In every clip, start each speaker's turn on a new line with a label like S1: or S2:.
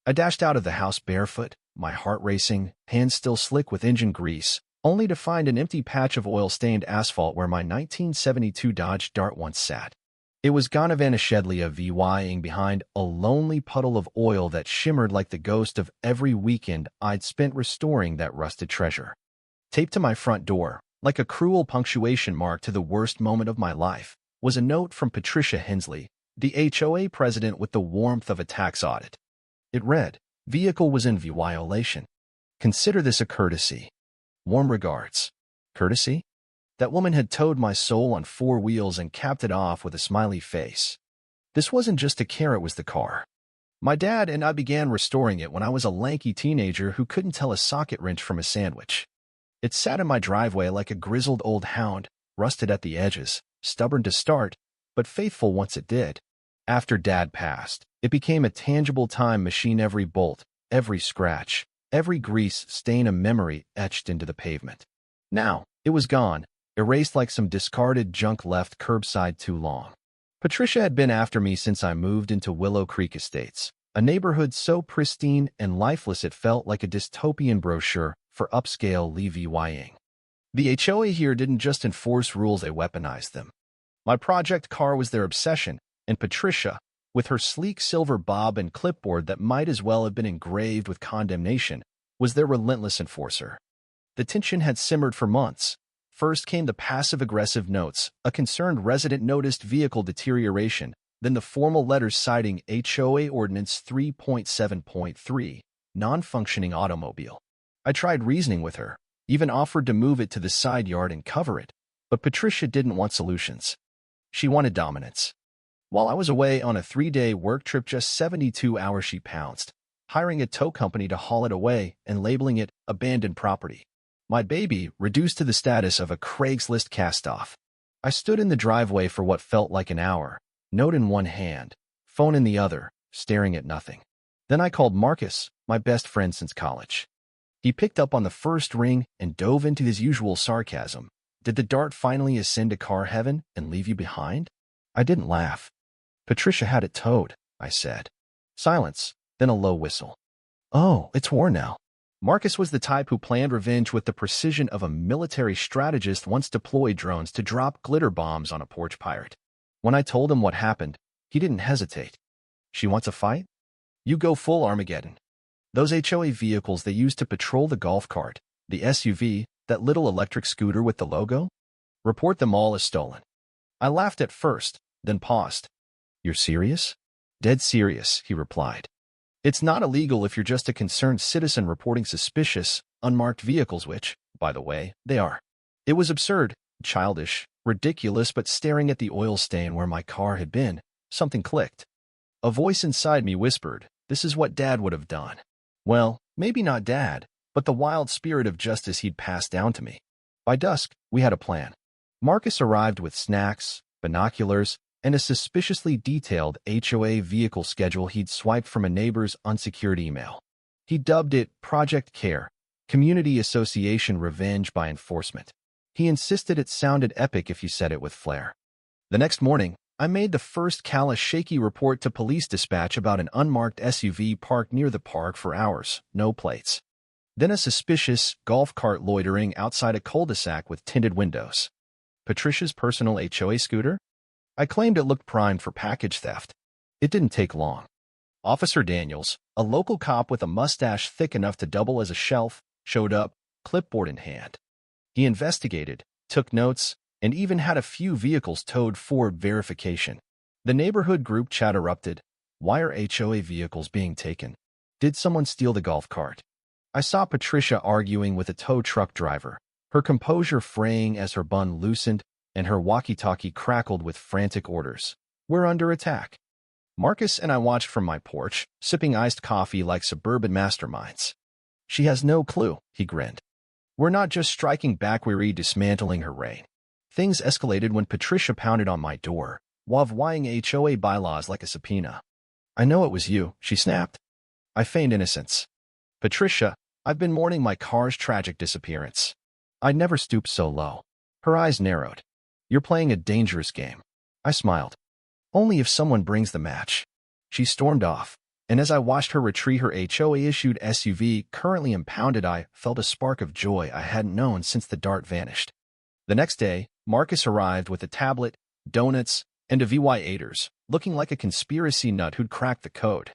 S1: I dashed out of the house barefoot, my heart racing, hands still slick with engine grease, only to find an empty patch of oil-stained asphalt where my 1972 Dodge Dart once sat. It was gone vanishedly vying behind a lonely puddle of oil that shimmered like the ghost of every weekend I'd spent restoring that rusted treasure. Taped to my front door, like a cruel punctuation mark to the worst moment of my life, was a note from Patricia Hensley, the HOA president with the warmth of a tax audit. It read, "Vehicle was in violation. Consider this a courtesy. Warm regards." Courtesy? That woman had towed my soul on 4 wheels and capped it off with a smiley face. This wasn't just a car, it was the car. My dad and I began restoring it when I was a lanky teenager who couldn't tell a socket wrench from a sandwich. It sat in my driveway like a grizzled old hound, rusted at the edges, stubborn to start, but faithful once it did. After Dad passed, it became a tangible time machine, every bolt, every scratch, every grease stain a memory etched into the pavement. Now, it was gone, erased like some discarded junk left curbside too long. Patricia had been after me since I moved into Willow Creek Estates, a neighborhood so pristine and lifeless it felt like a dystopian brochure for upscale levying. The HOA here didn't just enforce rules, they weaponized them. My project car was their obsession, and Patricia, with her sleek silver bob and clipboard that might as well have been engraved with condemnation, was their relentless enforcer. The tension had simmered for months. First came the passive-aggressive notes, a concerned resident noticed vehicle deterioration, then the formal letters citing HOA Ordinance 3.7.3, non-functioning automobile. I tried reasoning with her, even offered to move it to the side yard and cover it, but Patricia didn't want solutions. She wanted dominance. While I was away on a 3-day work trip, just 72 hours, she pounced, hiring a tow company to haul it away and labeling it abandoned property. My baby reduced to the status of a Craigslist cast-off. I stood in the driveway for what felt like an hour, note in one hand, phone in the other, staring at nothing. Then I called Marcus, my best friend since college. He picked up on the first ring and dove into his usual sarcasm. "Did the Dart finally ascend to car heaven and leave you behind?" I didn't laugh. "Patricia had it towed," I said. Silence, then a low whistle. "Oh, it's war now." Marcus was the type who planned revenge with the precision of a military strategist once deployed drones to drop glitter bombs on a porch pirate. When I told him what happened, he didn't hesitate. "She wants a fight? You go full Armageddon. Those HOA vehicles they used to patrol the golf cart, the SUV, that little electric scooter with the logo? Report them all as stolen." I laughed at first, then paused. "You're serious?" "Dead serious," he replied. "It's not illegal if you're just a concerned citizen reporting suspicious, unmarked vehicles, which, by the way, they are." It was absurd, childish, ridiculous, but staring at the oil stain where my car had been, something clicked. A voice inside me whispered, "This is what Dad would have done." Well, maybe not Dad, but the wild spirit of justice he'd passed down to me. By dusk, we had a plan. Marcus arrived with snacks, binoculars, and a suspiciously detailed HOA vehicle schedule he'd swiped from a neighbor's unsecured email. He dubbed it Project CARE, Community Association Revenge by Enforcement. He insisted it sounded epic if you said it with flair. The next morning, I made the first callous, shaky report to police dispatch about an unmarked SUV parked near the park for hours, no plates. Then a suspicious golf cart loitering outside a cul-de-sac with tinted windows. Patricia's personal HOA scooter? I claimed it looked primed for package theft. It didn't take long. Officer Daniels, a local cop with a mustache thick enough to double as a shelf, showed up, clipboard in hand. He investigated, took notes, and even had a few vehicles towed for verification. The neighborhood group chat erupted. Why are HOA vehicles being taken? Did someone steal the golf cart? I saw Patricia arguing with a tow truck driver, her composure fraying as her bun loosened and her walkie-talkie crackled with frantic orders. "We're under attack." Marcus and I watched from my porch, sipping iced coffee like suburban masterminds. "She has no clue," he grinned. "We're not just striking back, we're dismantling her reign." Things escalated when Patricia pounded on my door, wying HOA bylaws like a subpoena. "I know it was you," she snapped. I feigned innocence. "Patricia, I've been mourning my car's tragic disappearance." I'd never stooped so low. Her eyes narrowed. "You're playing a dangerous game." I smiled. "Only if someone brings the match." She stormed off. And as I watched her retrieve her HOA-issued SUV currently impounded, I felt a spark of joy I hadn't known since the Dart vanished. The next day, Marcus arrived with a tablet, donuts, and a VY8ers, looking like a conspiracy nut who'd cracked the code.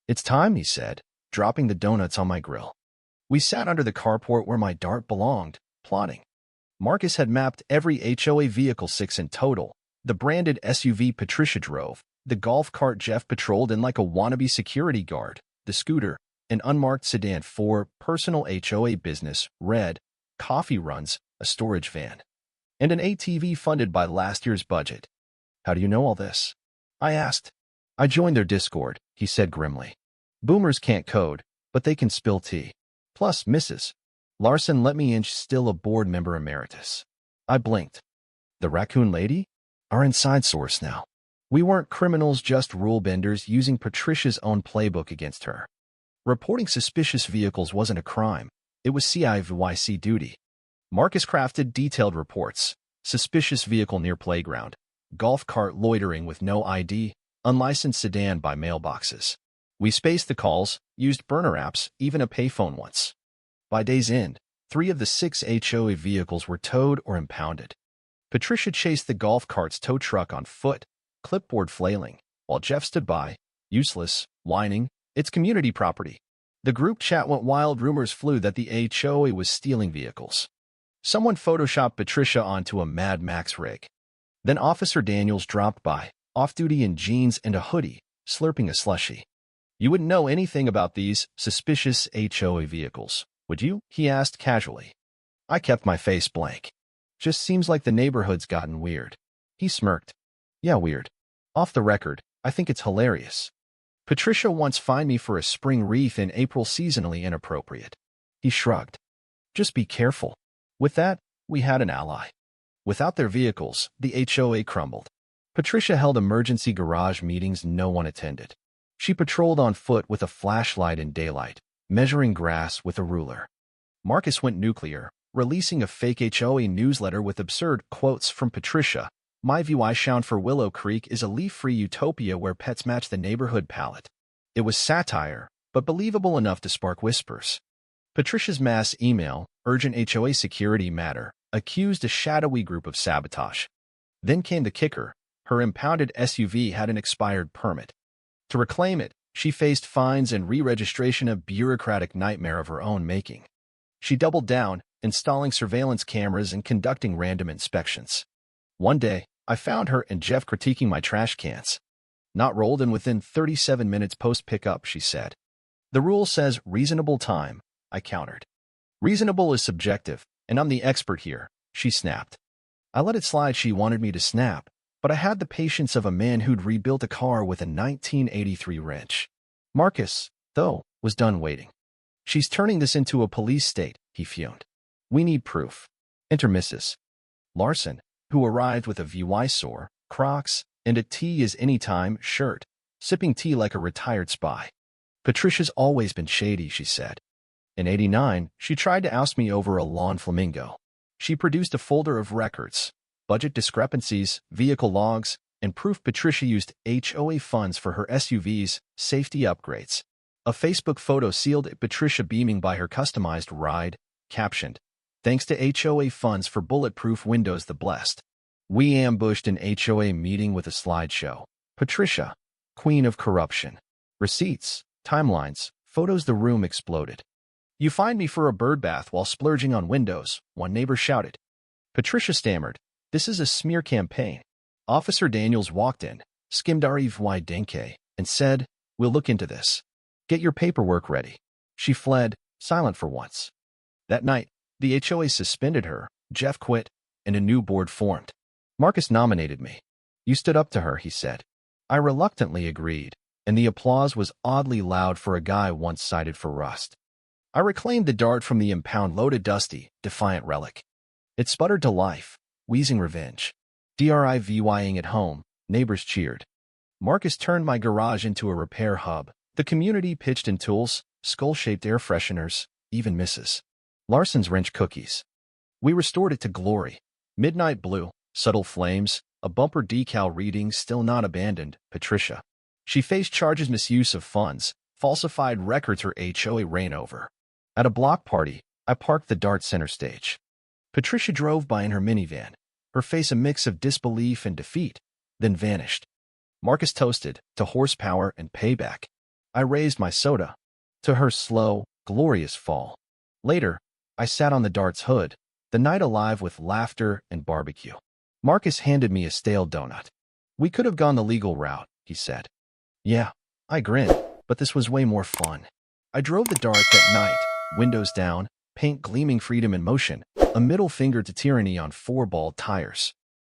S1: "It's time," he said, dropping the donuts on my grill. We sat under the carport where my Dart belonged, plotting. Marcus had mapped every HOA vehicle, 6 in total: the branded SUV Patricia drove, the golf cart Jeff patrolled in like a wannabe security guard, the scooter, an unmarked sedan for personal HOA business, red, coffee runs, a storage van, and an ATV funded by last year's budget. "How do you know all this?" I asked. "I joined their Discord," he said grimly. "Boomers can't code, but they can spill tea. Plus, Mrs. Larson let me in, still a board member emeritus." I blinked. "The raccoon lady?" "Our inside source now. We weren't criminals, just rule benders using Patricia's own playbook against her. Reporting suspicious vehicles wasn't a crime. It was CIVYC duty. Marcus crafted detailed reports: suspicious vehicle near playground, golf cart loitering with no ID, unlicensed sedan by mailboxes. We spaced the calls, used burner apps, even a payphone once. By day's end, 3 of the 6 HOA vehicles were towed or impounded. Patricia chased the golf cart's tow truck on foot, clipboard flailing, while Jeff stood by, useless, whining. It's community property. The group chat went wild. Rumors flew that the HOA was stealing vehicles. Someone photoshopped Patricia onto a Mad Max rig. Then Officer Daniels dropped by, off-duty in jeans and a hoodie, slurping a slushie. "You wouldn't know anything about these suspicious HOA vehicles, would you?" he asked casually. I kept my face blank. "Just seems like the neighborhood's gotten weird." He smirked. "Yeah, weird. Off the record, I think it's hilarious. Patricia once fined me for a spring wreath in April, seasonally inappropriate." He shrugged. "Just be careful." With that, we had an ally. Without their vehicles, the HOA crumbled. Patricia held emergency garage meetings no one attended. She patrolled on foot with a flashlight in daylight, measuring grass with a ruler. Marcus went nuclear, releasing a fake HOA newsletter with absurd quotes from Patricia. "My view I sound for Willow Creek is a leaf-free utopia where pets match the neighborhood palette." It was satire, but believable enough to spark whispers. Patricia's mass email, urgent HOA security matter, accused a shadowy group of sabotage. Then came the kicker: her impounded SUV had an expired permit. To reclaim it, she faced fines and re-registration, a bureaucratic nightmare of her own making. She doubled down, installing surveillance cameras and conducting random inspections. One day, I found her and Jeff critiquing my trash cans. "Not rolled in within 37 minutes post-pickup," she said. "The rule says reasonable time," I countered. "Reasonable is subjective, and I'm the expert here," she snapped. I let it slide. She wanted me to snap, but I had the patience of a man who'd rebuilt a car with a 1983 wrench. Marcus, though, was done waiting. "She's turning this into a police state," he fumed. "We need proof." Enter Mrs. Larson, who arrived with a VY sore, Crocs, and a tea is anytime shirt, sipping tea like a retired spy. "Patricia's always been shady," she said. In '89, she tried to oust me over a lawn flamingo. She produced a folder of records, budget discrepancies, vehicle logs, and proof Patricia used HOA funds for her SUV's safety upgrades. A Facebook photo sealed it: Patricia beaming by her customized ride, captioned, "Thanks to HOA funds for bulletproof windows, the blessed." We ambushed an HOA meeting with a slideshow. Patricia, queen of corruption. Receipts, timelines, photos. The room exploded. "You fined me for a birdbath while splurging on windows," one neighbor shouted. Patricia stammered, "This is a smear campaign." Officer Daniels walked in, skimmed our EVY Denke, and said, "We'll look into this. Get your paperwork ready." She fled, silent for once. That night, the HOA suspended her, Jeff quit, and a new board formed. Marcus nominated me. "You stood up to her," he said. I reluctantly agreed, and the applause was oddly loud for a guy once cited for rust. I reclaimed the Dart from the impound, loaded dusty, defiant relic. It sputtered to life, wheezing revenge. DRIVYing at home, neighbors cheered. Marcus turned my garage into a repair hub. The community pitched in tools, skull-shaped air fresheners, even Mrs. Larson's wrench cookies. We restored it to glory. Midnight blue, subtle flames, a bumper decal reading, "Still not abandoned, Patricia." She faced charges: misuse of funds, falsified records or HOA reign over. At a block party, I parked the dart center stage. Patricia drove by in her minivan, her face a mix of disbelief and defeat, then vanished. Marcus toasted to horsepower and payback. I raised my soda to her slow, glorious fall. Later, I sat on the dart's hood, the night alive with laughter and barbecue. Marcus handed me a stale donut. We could have gone the legal route, he said. Yeah, I grinned, but this was way more fun. I drove the dart that night, windows down, paint gleaming, freedom in motion, a middle finger to tyranny on 4 bald tires.